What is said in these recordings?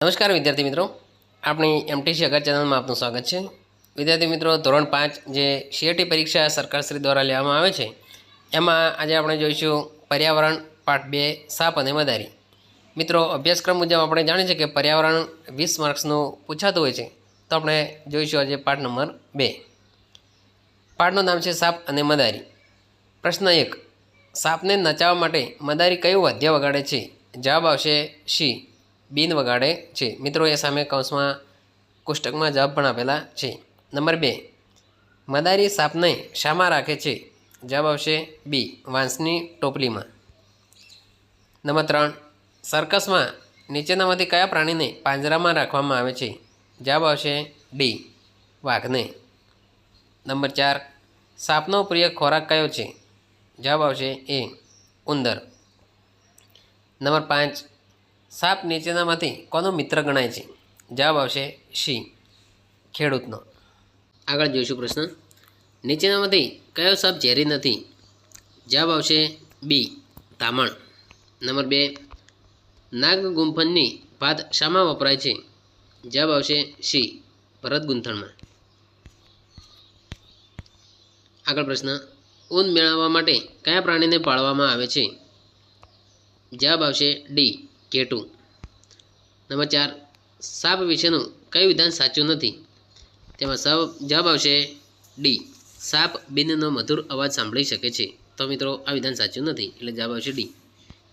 નમસ્કાર વિદ્યાર્થી મિત્રો, આપણી એમટીસી અગર ચેનલમાં આપનું સ્વાગત છે। વિદ્યાર્થી મિત્રો, ધોરણ 5 જે સીઈટી પરીક્ષા સરકારશ્રી દ્વારા લેવામાં આવે છે એમાં આજે આપણે જોઈશું પર્યાવરણ પાઠ 2 સાપ અને મદારી। મિત્રો, અભ્યાસક્રમ મુજબ આપણે જાણીએ છીએ કે પર્યાવરણ 20 માર્ક્સનું પૂછાતું હોય છે, તો આપણે જોઈશું આજે પાઠ નંબર 2। પાઠનું નામ છે સાપ અને મદારી। પ્રશ્ન 1, સાપને નચાવવા માટે મદારી કયું વાદ્ય વગાડે છે? જવાબ આવશે સી, બીન વગાડે છે। મિત્રો, એ સામે કૌંસમાં કોષ્ટકમાં જવાબ પણ આપેલા છે। નંબર 2, મદારી સાપને શામાં રાખે છે? જવાબ આવશે બી, વાંસની ટોપલીમાં। નંબર 3, સર્કસમાં નીચેનામાંથી કયા પ્રાણીને પાંજરામાં રાખવામાં આવે છે? જવાબ આવશે ડી, વાઘને। નંબર 4, સાપનો પ્રિય ખોરાક કયો છે? જવાબ આવશે એ, ઉંદર। નંબર 5, સાપ નીચેનામાંથી કોનો મિત્ર ગણાય છે? જવાબ આવશે સી, ખેડૂતનો। આગળ જોઈશું પ્રશ્ન, નીચેનામાંથી કયો સાપ ઝેરી નથી? જવાબ આવશે બી, ધામણ। નંબર 2, નાગ ગુંફણની ભાત શામાં વપરાય છે? જવાબ આવશે સી, ભરત ગૂંથણમાં। આગળ પ્રશ્ન, ઊન મેળવવા માટે કયા પ્રાણીને પાળવામાં આવે છે? જવાબ આવશે ડી, ઘેટું। નંબર 4, સાપ વિશેનું કયું વિધાન સાચું નથી? તેમાં જવાબ આવશે ડી, સાપ બિનનો મધુર અવાજ સાંભળી શકે છે। તો મિત્રો, આ વિધાન સાચું નથી, એટલે જવાબ આવશે ડી।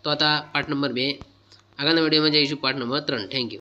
તો આ પાઠ નંબર 2। આગળના વિડીયોમાં જઈશું પાઠ નંબર 3। Thank you.